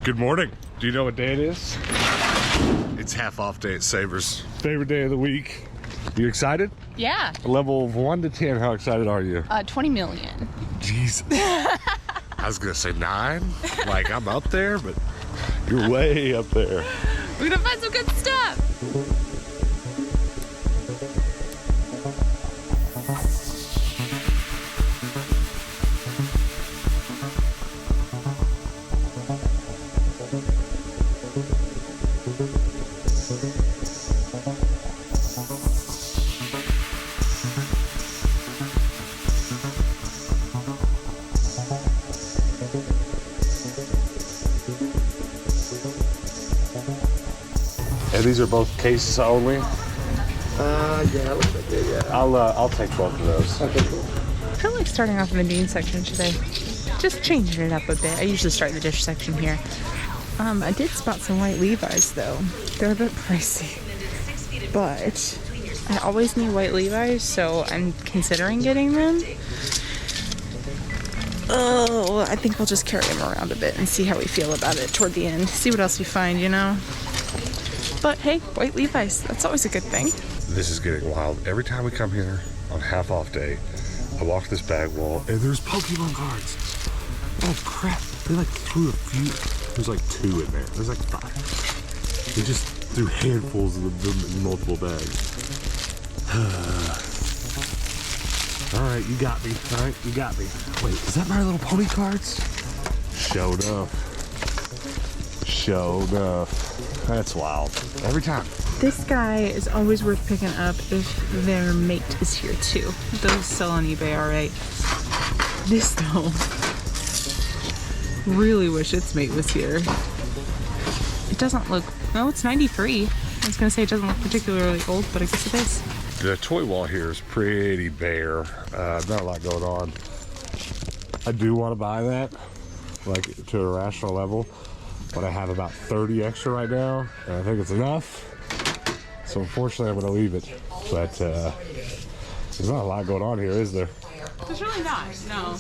Good morning. Do you know what day it is? It's half off day at Savers. Favorite day of the week. You excited? Yeah. A level of 1 to 10, how excited are you? 20 million. Jesus. I was gonna say 9. Like I'm up there, but you're way up there. We're gonna find some good stuff. And these are both cases only? Yeah, looks like it, yeah. I'll take both of those. Okay, cool. I feel like starting off in the bean section today. Just changing it up a bit. I usually start in the dish section here. I did spot some white Levi's though. They're a bit pricey. But I always need white Levi's, so I'm considering getting them. Oh, I think we'll just carry them around a bit and see how we feel about it toward the end. See what else we find, you know? But hey, white Levi's, that's always a good thing. This is getting wild. Every time we come here on half off day, I walk this bag wall and there's Pokemon cards. Oh crap, they like threw a few. There's like 2 in there. There's like 5. They just threw handfuls of them in multiple bags. All right, you got me. All right, you got me. Wait, is that My Little Pony cards? Showed up. Showed up. That's wild. Every time. This guy is always worth picking up if their mate is here too. Those sell on eBay, alright. This though, really wish its mate was here. It doesn't look, no, it's 93. I was gonna say it doesn't look particularly old, but I guess it is. The toy wall here is pretty bare. Not a lot going on. I do want to buy that, like to a rational level, but I have about 30 extra right now, and I think it's enough. So unfortunately, I'm going to leave it. But there's not a lot going on here, is there? There's really not, no.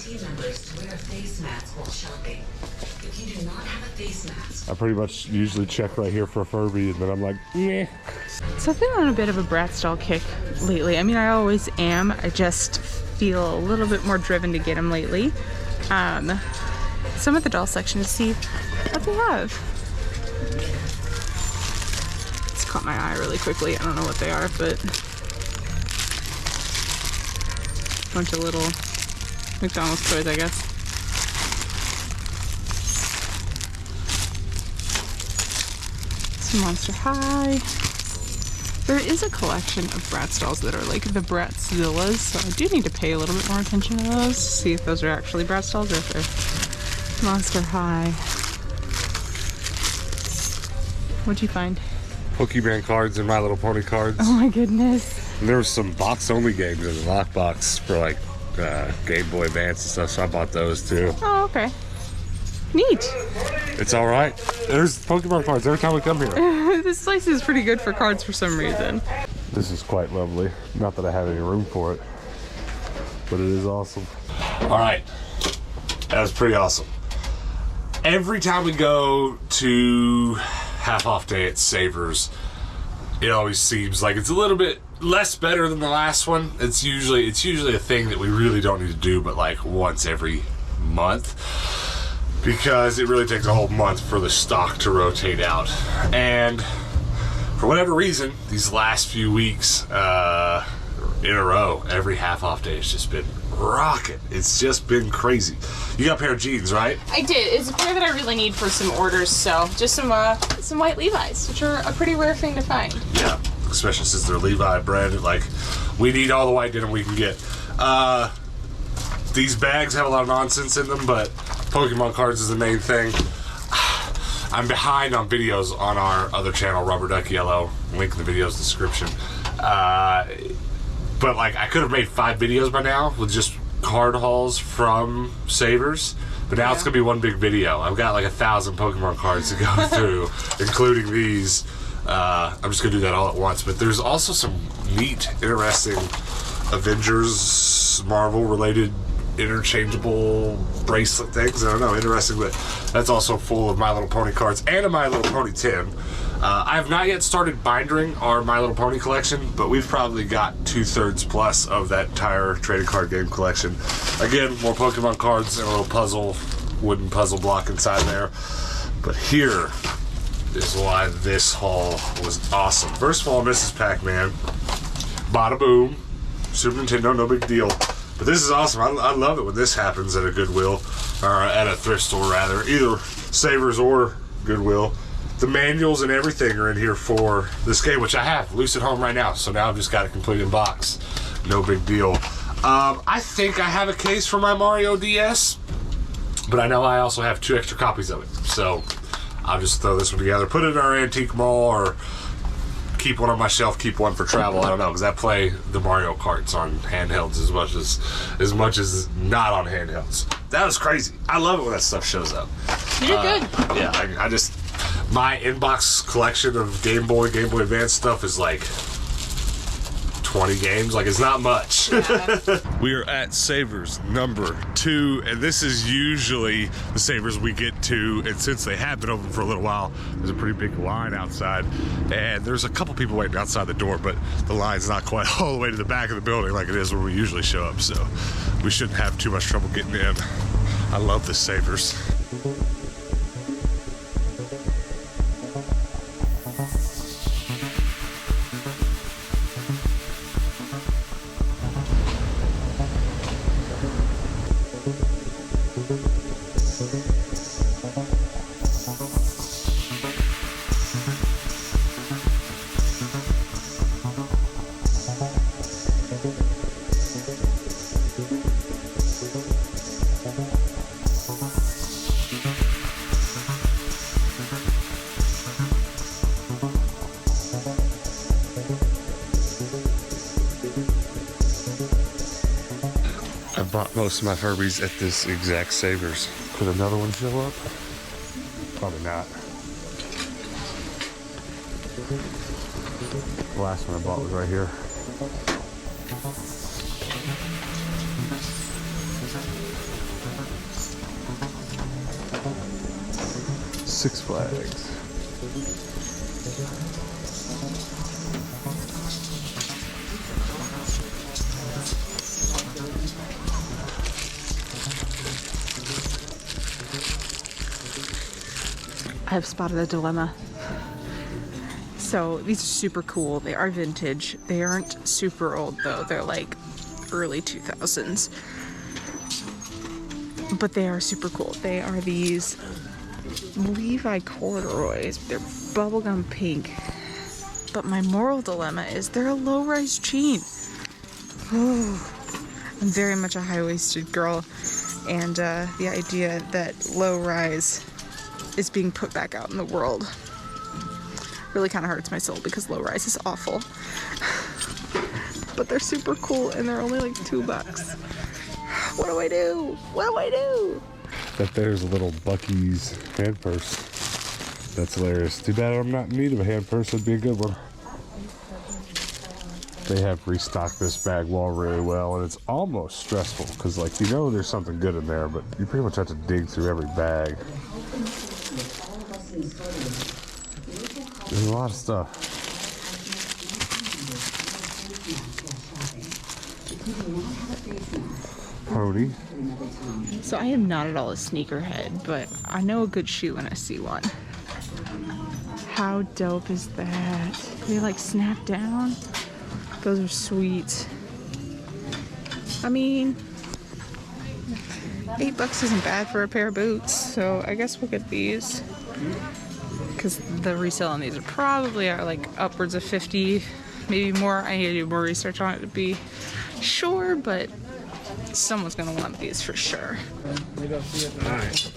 I pretty much usually check right here for a Furby, and then I'm like, yeah. So I've been on a bit of a Bratz doll kick lately. I mean, I always am. I just feel a little bit more driven to get them lately. Some of the doll section to see what they have. It's caught my eye really quickly. I don't know what they are, but a bunch of little McDonald's toys, I guess. Some Monster High. There is a collection of Bratz dolls that are like the Bratzillas, so I do need to pay a little bit more attention to those, see if those are actually Bratz dolls or if they're Monster High. What'd you find? Pokemon cards and My Little Pony cards. Oh my goodness. And there was some box-only games in the lockbox for like Game Boy Advance and stuff, so I bought those too. Oh, okay. Neat. It's all right. There's Pokemon cards every time we come here. This place is pretty good for cards for some reason. This is quite lovely. Not that I have any room for it, but it is awesome. All right, that was pretty awesome. Every time we go to half off day at Savers, it always seems like it's a little bit less better than the last one. It's usually a thing that we really don't need to do, but like once every month, because it really takes a whole month for the stock to rotate out. And for whatever reason, these last few weeks in a row, every half off day has just been rocking. It's just been crazy. You got a pair of jeans, right? I did. It's a pair that I really need for some orders, so just some white Levi's, which are a pretty rare thing to find. Yeah, especially since they're Levi branded. Like, we need all the white denim we can get. These bags have a lot of nonsense in them, but Pokemon cards is the main thing. I'm behind on videos on our other channel, Rubber Duck Yellow. Link in the video's description. But like, I could have made 5 videos by now with just card hauls from Savers. But now it's gonna be one big video. I've got like 1,000 Pokemon cards to go through, including these. I'm just gonna do that all at once. But there's also some neat, interesting Avengers, Marvel related interchangeable bracelet things. I don't know, interesting, but that's also full of My Little Pony cards and a My Little Pony tin. I have not yet started bindering our My Little Pony collection, but we've probably got 2/3 plus of that entire trading card game collection. Again, more Pokemon cards and a little wooden puzzle block inside there. But here is why this haul was awesome. First of all, Mrs. Pac-Man, bada boom, Super Nintendo, no big deal. But this is awesome. I love it when this happens at a Goodwill, or at a thrift store rather, either Savers or Goodwill. The manuals and everything are in here for this game, which I have loose at home right now. So now I've just got it complete in box. No big deal. I think I have a case for my Mario DS, but I know I also have 2 extra copies of it. So I'll just throw this one together, put it in our antique mall, or keep one on my shelf, keep one for travel. I don't know, because I play the Mario Karts on handhelds as much as not on handhelds. That was crazy. I love it when that stuff shows up. You did good. Yeah, I just, my inbox collection of Game Boy Advance stuff is like 20 games. Like, it's not much. Yeah. We are at Savers number 2, and this is usually the Savers we get to, and since they have been open for a little while, there's a pretty big line outside, and there's a couple people waiting outside the door, but the line's not quite all the way to the back of the building like it is where we usually show up, so we shouldn't have too much trouble getting in. I love the Savers. I bought most of my Furbies at this exact Savers. Could another one show up? Probably not. The last one I bought was right here. Six Flags. I have spotted a dilemma. So these are super cool. They are vintage. They aren't super old though. They're like early 2000s. But they are super cool. They are these Levi corduroys. They're bubblegum pink. But my moral dilemma is they're a low-rise jean. I'm very much a high-waisted girl, and the idea that low-rise is being put back out in the world really kind of hurts my soul, because low-rise is awful. But they're super cool, and they're only like $2. What do I do? What do I do? That there's a little Bucky's hand purse. That's hilarious. Too bad I'm not in need of a hand purse. That'd be a good one. They have restocked this bag wall really well, and it's almost stressful because, like, you know there's something good in there, but you pretty much have to dig through every bag. There's a lot of stuff. Pony. So I am not at all a sneakerhead, but I know a good shoe when I see one. How dope is that? They like snap down. Those are sweet. I mean, $8 isn't bad for a pair of boots, so I guess we'll get these. Because the resale on these are probably like upwards of 50, maybe more. I need to do more research on it to be sure, but someone's gonna want these for sure. All right.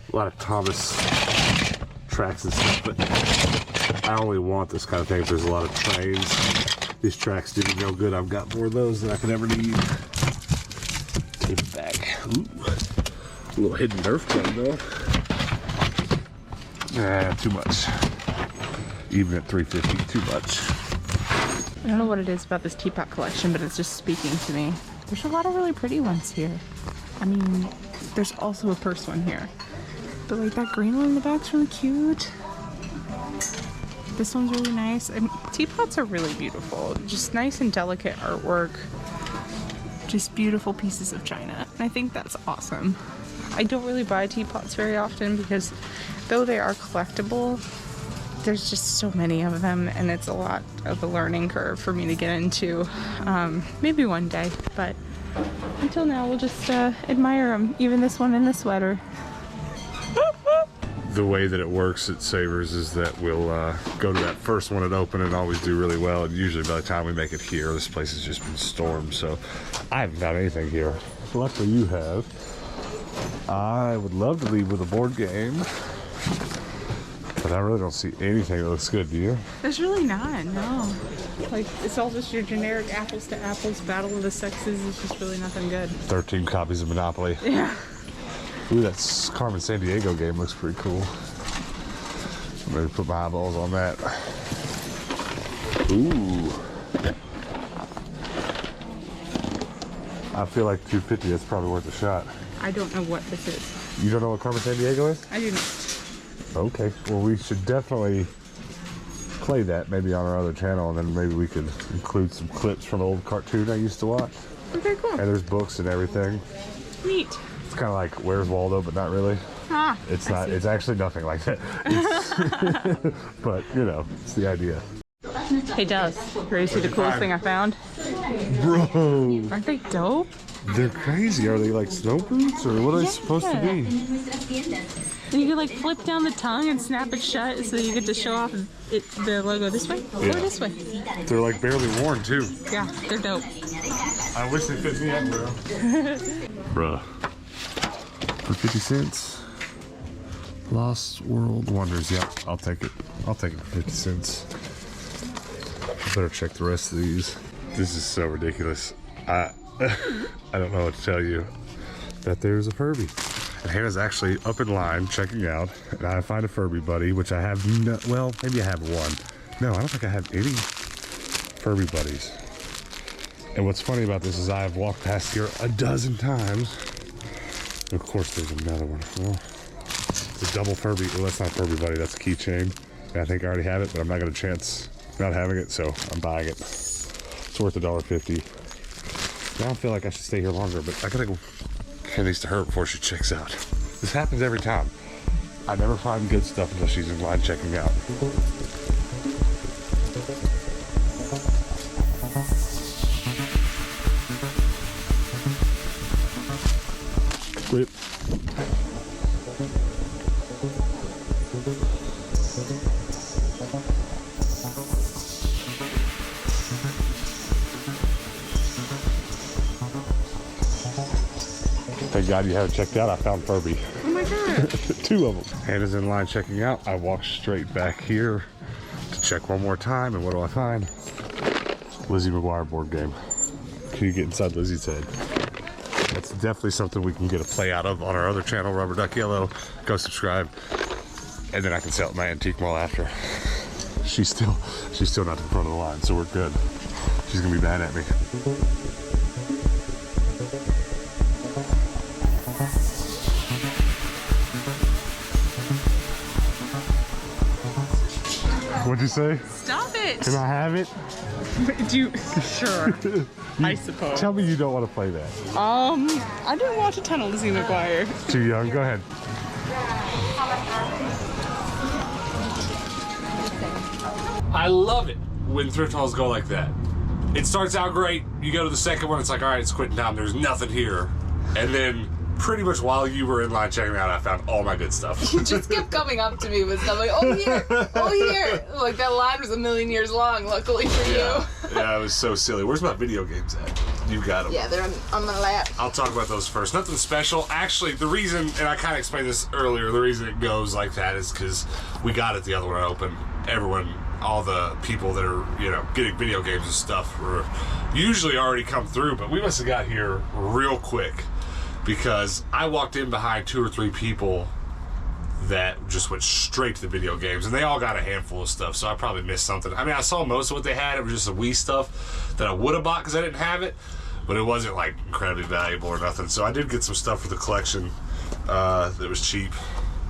A lot of Thomas tracks and stuff, but I only want this kind of thing if there's a lot of trains. These tracks do me no good. I've got more of those than I could ever need. Give it back. Ooh. A little hidden Nerf gun though. Too much. Even at $3.50, too much. I don't know what it is about this teapot collection, but it's just speaking to me. There's a lot of really pretty ones here. I mean, there's also a purse one here. But like that green one in the back's really cute. This one's really nice. I mean, teapots are really beautiful. Just nice and delicate artwork. Just beautiful pieces of china. And I think that's awesome. I don't really buy teapots very often because though they are collectible, there's just so many of them and it's a lot of a learning curve for me to get into. Maybe one day, but until now we'll just admire them. Even this one in the sweater. The way that it works at Savers is that we'll go to that first one at open and always do really well. And usually by the time we make it here, this place has just been stormed. So I haven't got anything here. Luckily you have. I would love to leave with a board game, but I really don't see anything that looks good, do you? There's really not, no. Like, it's all just your generic apples to apples, battle of the sexes. It's just really nothing good. 13 copies of Monopoly. Yeah. Ooh, that Carmen Sandiego game looks pretty cool. Maybe put my eyeballs on that. Ooh. I feel like $2.50, that's probably worth a shot. I don't know what this is. You don't know what Carmen Sandiego is? I do not. Okay, well we should definitely play that maybe on our other channel, and then maybe we could include some clips from an old cartoon I used to watch. Okay, cool. And there's books and everything. Neat. It's kind of like Where's Waldo, but not really. Ah, It's not. It's actually nothing like that. It's but you know, it's the idea. Hey, Duz, ready to see the coolest thing I found? Bro, Aren't they dope? they're crazy. Are they like snow boots, or what are they supposed to be? And you can like flip down the tongue and snap it shut, so you get to show off the logo this way or this way. They're like barely worn too. Yeah, they're dope. I wish they fit me up, bro. Bruh. For 50 cents. Lost World Wonders. Yep, I'll take it. I'll take it for 50 cents. I better check the rest of these. This is so ridiculous. I don't know what to tell you. That there's a Furby. And Hannah's actually up in line checking out. And I find a Furby buddy, which I have no, well, maybe I have one. No, I don't think I have any Furby buddies. And what's funny about this is I've walked past here a dozen times. And of course there's another one. Well, the double Furby, well that's not Furby buddy, that's a keychain. And I think I already have it, but I'm not gonna chance not having it, so I'm buying it. It's worth $1.50. Now I feel like I should stay here longer, but I gotta go hand these to her before she checks out. This happens every time. I never find good stuff until she's in line checking out. Wait. Thank God you haven't checked out. I found Furby. Oh my god. 2 of them. Hannah's in line checking out. I walked straight back here to check one more time, and what do I find? Lizzie McGuire board game. Can you get inside Lizzie's head? That's definitely something we can get a play out of on our other channel, Rubber Duck Yellow. Go subscribe, and then I can sell it at my antique mall after. She's still not in front of the line, so we're good. She's gonna be mad at me. What'd you say? Stop it. Can I have it? Do you? Sure. I suppose. Tell me you don't want to play that. I didn't watch a ton of Lizzie McGuire. Too young. Go ahead. I love it when thrift hauls go like that. It starts out great. You go to the second one, it's like, all right, it's quitting time. There's nothing here. And then pretty much while you were in line checking out, I found all my good stuff. You just kept coming up to me with stuff like, oh here, oh here. Like that line was 1,000,000 years long, luckily for you. Yeah, it was so silly. Where's my video games at? You got them. Yeah, they're on my lap. I'll talk about those first. Nothing special. Actually, the reason, and I kind of explained this earlier, the reason it goes like that is because we got it the other one open. Everyone, all the people that are, you know, getting video games and stuff were usually already come through, but we must have got here real quick. because I walked in behind 2 or 3 people that just went straight to the video games, and they all got a handful of stuff, so I probably missed something. I mean, I saw most of what they had. It was just some Wii stuff that I would have bought because I didn't have it, but it wasn't like incredibly valuable or nothing. So I did get some stuff for the collection that was cheap.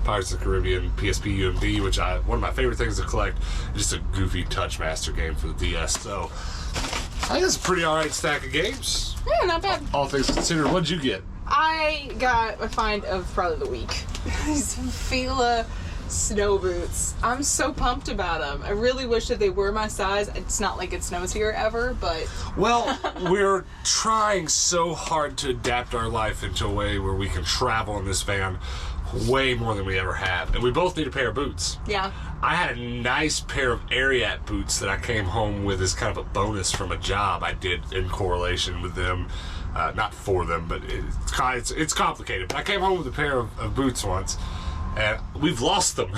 Pirates of the Caribbean PSP UMD, which one of my favorite things to collect. Just a goofy Touchmaster game for the DS. So I think it's a pretty alright stack of games. Yeah, not bad. All things considered. What'd you get? I got a find of probably the week. These Fila snow boots. I'm so pumped about them. I really wish that they were my size. It's not like it snows here ever, but... Well, we're trying so hard to adapt our life into a way where we can travel in this van way more than we ever have. And we both need a pair of boots. Yeah. I had a nice pair of Ariat boots that I came home with as kind of a bonus from a job I did in correlation with them. Not for them, but it's complicated. But I came home with a pair of boots once, and we've lost them.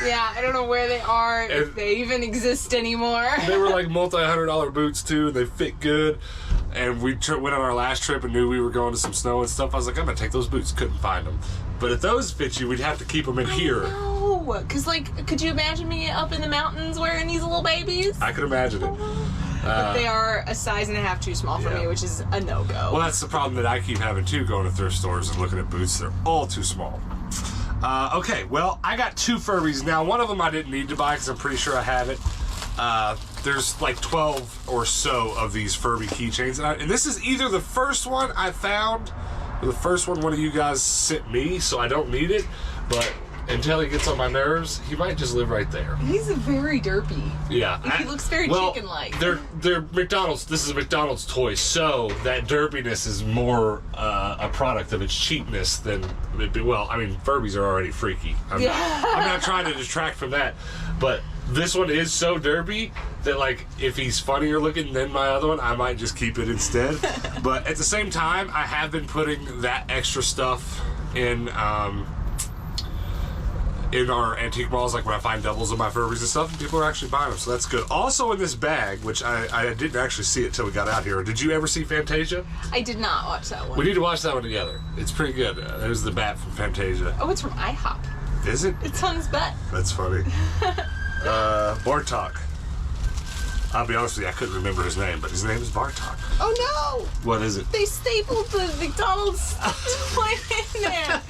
Yeah, I don't know where they are, if they even exist anymore. They were like multi-$100 boots too, and they fit good. And we went on our last trip and knew we were going to some snow and stuff. I was like, I'm gonna take those boots. Couldn't find them. But if those fit you, we'd have to keep them in here. No, because like, could you imagine me up in the mountains wearing these little babies? I could imagine it. But they are a size and a half too small for me, which is a no-go. Well, that's the problem that I keep having too, going to thrift stores and looking at boots. They're all too small. Okay, well, I got 2 Furbies. Now, one of them I didn't need to buy because I'm pretty sure I have it. There's like 12 or so of these Furby keychains. And this is either the first one I found or the first one of you guys sent me, so I don't need it. But until he gets on my nerves, he might just live right there. He's very derpy. Yeah. He looks very chicken-like. They're McDonald's. This is a McDonald's toy, so that derpiness is more a product of its cheapness than well, I mean, Furbies are already freaky. I'm not trying to detract from that, but this one is so derpy that, like, if he's funnier looking than my other one, I might just keep it instead. But at the same time, I have been putting that extra stuff in our antique malls, like when I find doubles of my Furbies and stuff, and people are actually buying them, so that's good. Also in this bag, which I didn't actually see it till we got out here. Did you ever see Fantasia? I did not watch that one. We need to watch that one together. It's pretty good. There's the bat from Fantasia. Oh, it's from IHOP. Is it? It's on his butt. That's funny. Bartok. I'll be honest with you, I couldn't remember his name, but his name is Bartok. Oh no! What is it? They stapled the McDonald's toy in there.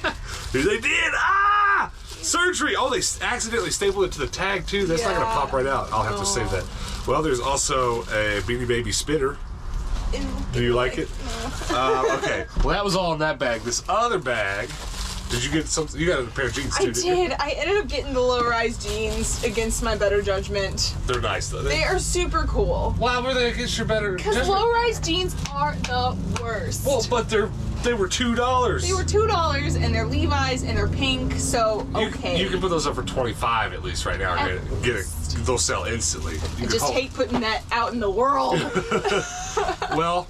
They did! Ah! Surgery! Oh, they accidentally stapled it to the tag, too. That's not going to pop right out. I'll have to save that. Well, there's also a Beanie Baby spitter. Do you like it? No. Okay. Well, that was all in that bag. This other bag... Did you get something? You got a pair of jeans, too, didn't you? I did. I ended up getting the low-rise jeans against my better judgment. They're nice, though. They are super cool. Why were they against your better judgment? Because low-rise jeans are the worst. Well, but they were $2. They were $2, and they're Levi's, and they're pink, so okay. You can put those up for $25 at least right now. And they'll sell instantly. I just hate putting that out in the world. Well,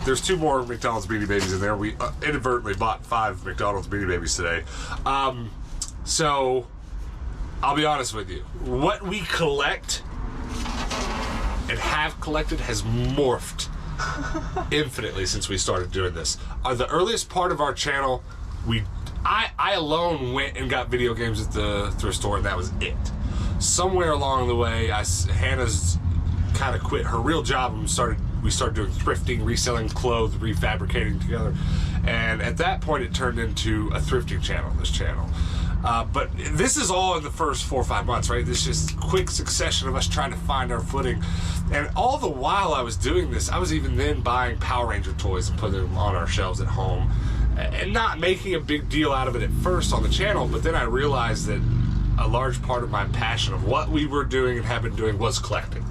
there's 2 more McDonald's Beanie Babies in there. We inadvertently bought 5 McDonald's Beanie Babies today. So, I'll be honest with you. What we collect and have collected has morphed infinitely since we started doing this. The earliest part of our channel, I alone went and got video games at the thrift store, and that was it. Somewhere along the way, Hannah's kind of quit her real job and we started doing thrifting, reselling clothes, refabricating together. And at that point, it turned into a thrifting channel, this channel. But this is all in the first 4 or 5 months, right? This just quick succession of us trying to find our footing. And all the while I was doing this, I was even then buying Power Ranger toys and putting them on our shelves at home. And not making a big deal out of it at first on the channel, but then I realized that a large part of my passion of what we were doing and have been doing was collecting.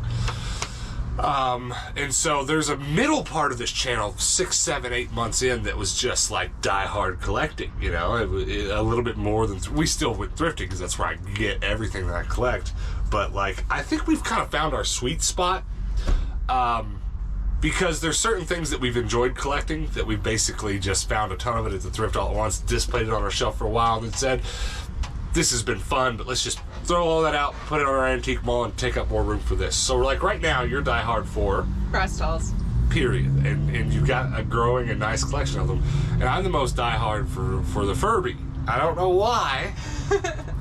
And so there's a middle part of this channel, 6, 7, 8 months in, that was just like die-hard collecting, you know, a little bit more than, we still went thrifting because that's where I get everything that I collect. But like, I think we've kind of found our sweet spot, because there's certain things that we've enjoyed collecting that we've basically just found a ton of it at the thrift all at once, displayed it on our shelf for a while, and then said, this has been fun, but let's just throw all that out, put it on our antique mall, and take up more room for this. So, like, right now, you're diehard for... Brass dolls. period. And you've got a growing and nice collection of them. And I'm the most diehard for the Furby. I don't know why.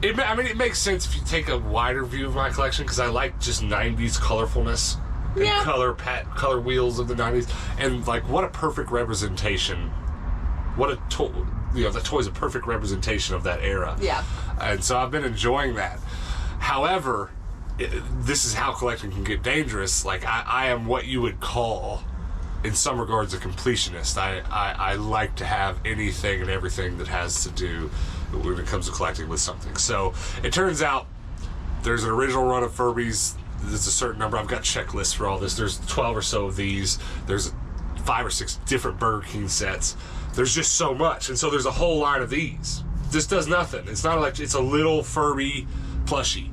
It makes sense if you take a wider view of my collection, because I like just 90s colorfulness and color wheels of the 90s. And like, what a perfect representation. The toy's a perfect representation of that era. Yeah. And so I've been enjoying that. However, this is how collecting can get dangerous. Like, I am what you would call, in some regards, a completionist. I like to have anything and everything that has to do when it comes to collecting with something. So it turns out there's an original run of Furbies. There's a certain number. I've got checklists for all this. There's 12 or so of these. There's 5 or 6 different Burger King sets. There's just so much. And so there's a whole line of these. This does nothing. It's not like it's a little Furby plushie.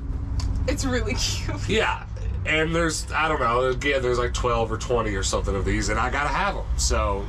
It's really cute. Yeah. And there's, I don't know, again, there's like 12 or 20 or something of these, and I gotta have them. So,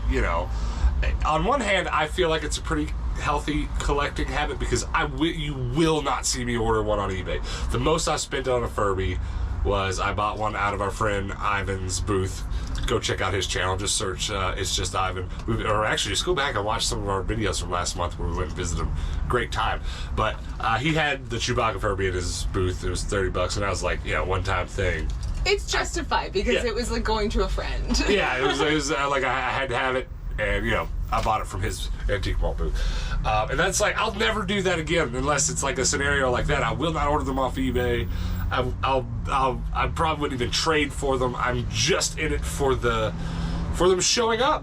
on one hand, I feel like it's a pretty healthy collecting habit, because you will not see me order one on eBay. The most I spent on a Furby was I bought one out of our friend Ivan's booth. Go check out his channel. Just search It's Just Ivan. Or actually, just go back and watch some of our videos from last month where we went and visited him. Great time. But he had the Chewbacca Furby at his booth. It was $30, and I was like, one-time thing. It's justified because it was like going to a friend. Yeah, it was like I had to have it, and I bought it from his antique mall booth. And that's like, I'll never do that again unless it's like a scenario like that. I will not order them off eBay. I probably wouldn't even trade for them. I'm just in it for them showing up.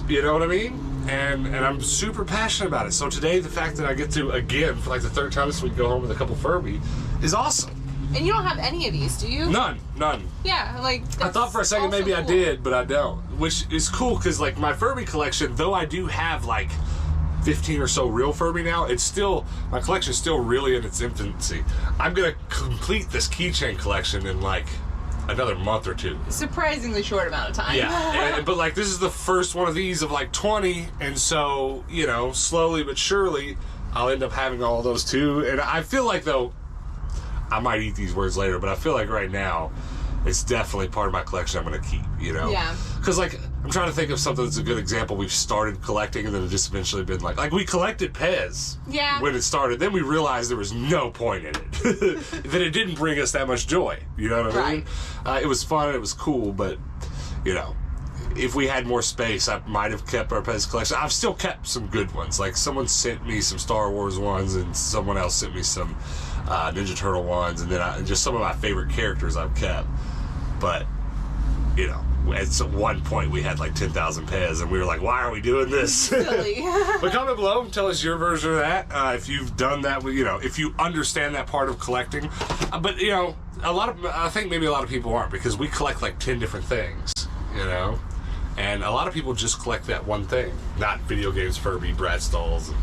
You know what I mean? And I'm super passionate about it. So today, the fact that I get to, again, for like the 3rd time this week, go home with a couple Furby is awesome. And you don't have any of these, do you? None. Yeah, like, I thought for a second maybe cool. I did, but I don't. Which is cool, because like my Furby collection, though I do have like 15 or so real Furby now, my collection's still really in its infancy. I'm gonna complete this keychain collection in like another month or 2. Surprisingly short amount of time. Yeah, but like this is the first one of these of like 20, and so slowly but surely I'll end up having all those too. And I feel like, though, I might eat these words later, but I feel like right now it's definitely part of my collection I'm going to keep, Yeah. Because, like, I'm trying to think of something that's a good example. We've started collecting, and then it just eventually been like we collected Pez when it started. Then we realized there was no point in it. That it didn't bring us that much joy. You know what I mean? It was fun and it was cool, but, if we had more space, I might have kept our Pez collection. I've still kept some good ones. Like, someone sent me some Star Wars ones, and someone else sent me some Ninja Turtle ones, and then just some of my favorite characters I've kept. But, at one point we had like 10,000 Pez, and we were like, why are we doing this? Silly. But comment below and tell us your version of that. If you've done that with, if you understand that part of collecting. But, I think maybe a lot of people aren't, because we collect like 10 different things, And a lot of people just collect that one thing, not video games, Furby, Bratz, and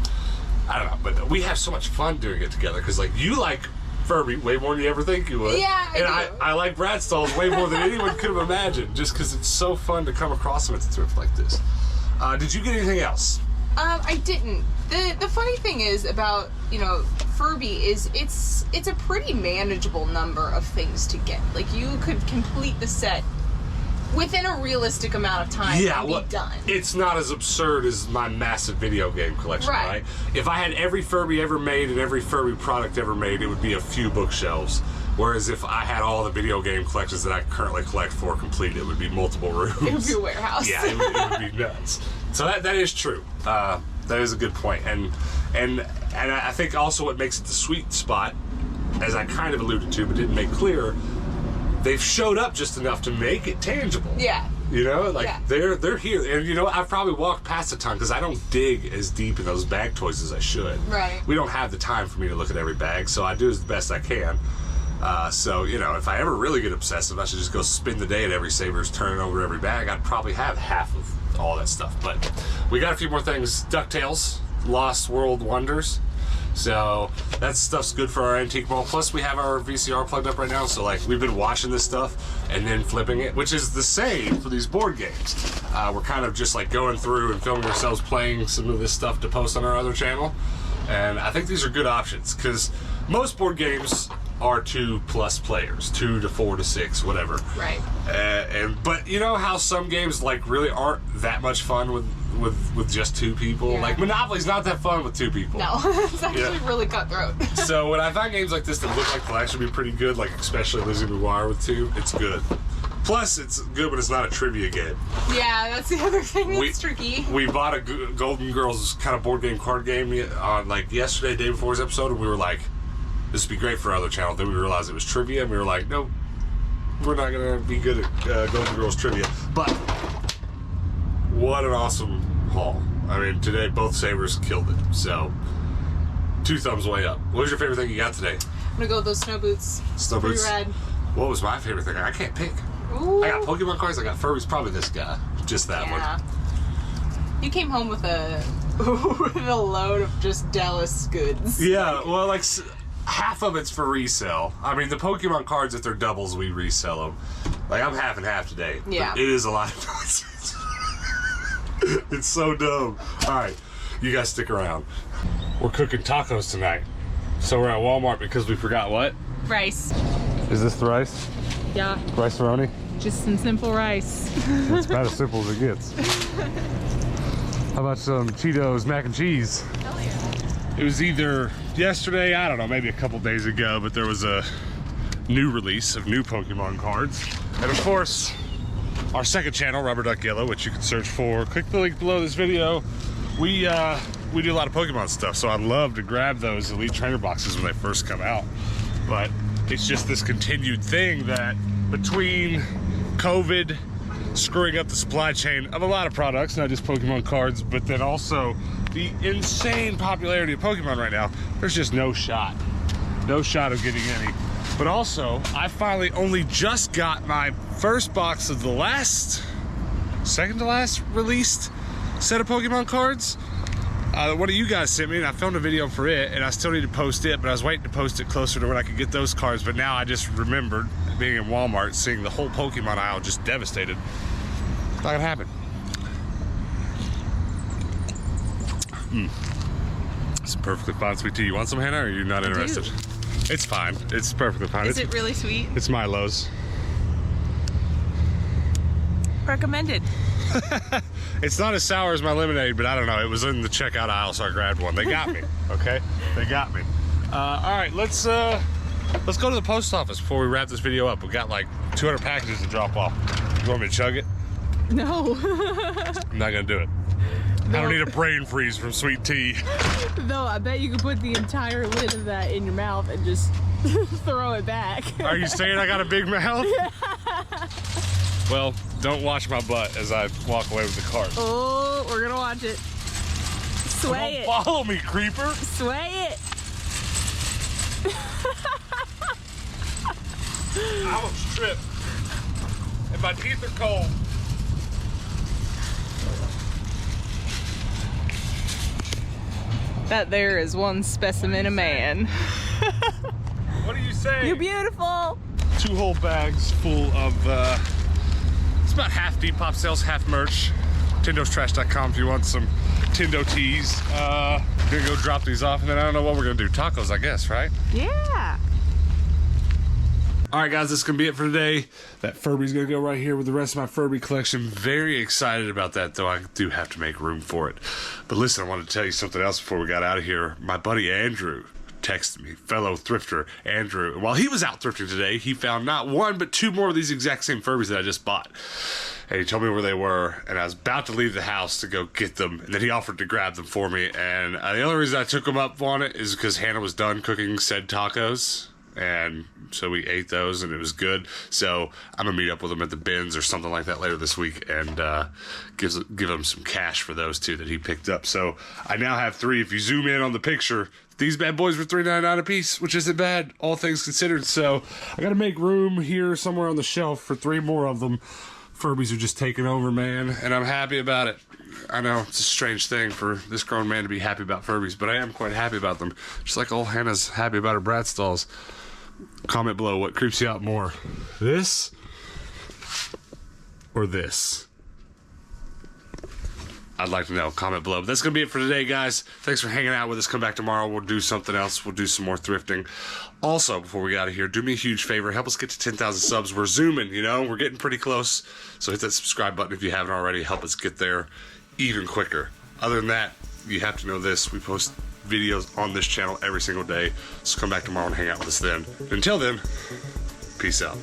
I don't know. But we have so much fun doing it together, because like you like Furby way more than you ever think you would. Yeah, I like Bratz way more than anyone could have imagined, just because it's so fun to come across them at the thrift like this. Did you get anything else? I didn't. The funny thing is about Furby is it's a pretty manageable number of things to get. Like, you could complete the set within a realistic amount of time and be done. It's not as absurd as my massive video game collection, right? If I had every Furby ever made and every Furby product ever made, it would be a few bookshelves. Whereas if I had all the video game collections that I currently collect for complete, it would be multiple rooms. It would be a warehouse. Yeah, it would be nuts. So that is true. That is a good point. And I think also what makes it the sweet spot, as I kind of alluded to but didn't make clear, they've showed up just enough to make it tangible. Yeah. They're here. And I've probably walked past a ton, because I don't dig as deep in those bag toys as I should. Right. We don't have the time for me to look at every bag, so I do as best I can. So, if I ever really get obsessive, I should just go spend the day at every Savers, turning over every bag. I'd probably have half of all that stuff. But we got a few more things. DuckTales, Lost World Wonders. So that stuff's good for our antique mall. Plus, we have our VCR plugged up right now, so like we've been watching this stuff and then flipping it, which is the same for these board games. We're kind of just like going through and filming ourselves playing some of this stuff to post on our other channel. And I think these are good options, because most board games are 2+ players, 2 to 4 to 6, whatever. Right. But you know how some games like really aren't that much fun with just 2 people. Yeah. Like Monopoly's not that fun with 2 people. No, it's actually really cutthroat. So when I find games like this that look like they'll actually be pretty good, like especially Lizzie McGuire with 2, it's good. Plus, it's good, but it's not a trivia game. Yeah, that's the other thing that's tricky. We bought a Golden Girls kind of board game, card game on like yesterday, day before his episode, and we were like, this would be great for our other channel. Then we realized it was trivia, and we were like, nope, we're not going to be good at Golden Girls trivia. But what an awesome haul. I mean, today both savers killed it. So 2 thumbs way up. What was your favorite thing you got today? I'm going to go with those snow boots. Snow boots? Pretty rad. What was my favorite thing? I can't pick. Ooh. I got Pokemon cards, I got Furbies, probably this guy. Just that one. You came home with a load of just Dallas goods. Yeah, well, like half of it's for resale. I mean, the Pokemon cards, if they're doubles, we resell them. Like, I'm half and half today. Yeah. It is a lot of nonsense. It's so dumb. All right, you guys stick around. We're cooking tacos tonight. So we're at Walmart because we forgot what? Rice. Is this the rice? Yeah. Rice-a-roni? Just some simple rice. It's about as simple as it gets. How about some Cheetos mac and cheese? Hell yeah. It was either yesterday, I don't know, maybe a couple days ago, but there was a new release of new Pokemon cards. And of course, our second channel, Rubber Duck Yellow, which you can search for. Click the link below this video. We do a lot of Pokemon stuff, so I'd love to grab those Elite Trainer boxes when they first come out. But it's just this continued thing that between COVID screwing up the supply chain of a lot of products, not just Pokemon cards, but then also the insane popularity of Pokemon right now, there's just no shot of getting any. But also, I finally only just got my first box of the second to last released set of Pokemon cards. One of you guys sent me, and I filmed a video for it, and I still need to post it, but I was waiting to post it closer to when I could get those cards. But now I just remembered being in Walmart, seeing the whole Pokemon aisle just devastated. It's not gonna happen. It's perfectly fine sweet tea. You want some, Hannah, or are you not interested? It's fine. It's perfectly fine. Is it really sweet? It's Milo's. Recommended. It's not as sour as my lemonade, but I don't know. It was in the checkout aisle, so I grabbed one. They got me, okay? They got me. All right, let's go to the post office before we wrap this video up. We got like 200 packages to drop off. You want me to chug it? No. I'm not gonna do it. No. I don't need a brain freeze from sweet tea. Though I bet you could put the entire lid of that in your mouth and just throw it back. Are you saying I got a big mouth? Yeah. Well, don't watch my butt as I walk away with the cart. Oh, we're gonna watch it. Sway it. Follow me, creeper. Sway it. I almost tripped. And my teeth are cold. That there is one specimen of man. What do you say? You're beautiful. 2 whole bags full of, it's about half Depop sales, half merch. Tindo'sTrash.com if you want some Tindo tees. Gonna go drop these off, and then I don't know what we're gonna do. Tacos, I guess, right? Yeah. All right, guys, this is gonna be it for today. That Furby's gonna go right here with the rest of my Furby collection. Very excited about that, though. I do have to make room for it. But listen, I wanted to tell you something else before we got out of here. My buddy Andrew texted me, fellow thrifter Andrew. While he was out thrifting today, he found not 1 but 2 more of these exact same Furbies that I just bought. And he told me where they were, and I was about to leave the house to go get them, and then he offered to grab them for me. And the only reason I took him up on it is because Hannah was done cooking said tacos. And so we ate those, and it was good. So I'm gonna meet up with him at the bins or something like that later this week, and give him some cash for those 2 that he picked up. So I now have 3. If you zoom in on the picture, these bad boys were $3.99 a piece, which isn't bad, all things considered. So I gotta make room here somewhere on the shelf for 3 more of them. Furbies are just taking over, man, and I'm happy about it. I know it's a strange thing for this grown man to be happy about Furbies, but I am quite happy about them. Just like old Hannah's happy about her Bratz dolls. Comment below what creeps you out more, this or this. I'd like to know. Comment below. But that's going to be it for today, guys. Thanks for hanging out with us. Come back tomorrow. We'll do something else. We'll do some more thrifting. Also, before we get out of here, do me a huge favor. Help us get to 10,000 subs. We're zooming, you know. We're getting pretty close. So hit that subscribe button if you haven't already. Help us get there even quicker. Other than that, you have to know this. We post videos on this channel every single day. So come back tomorrow and hang out with us then. Until then, peace out.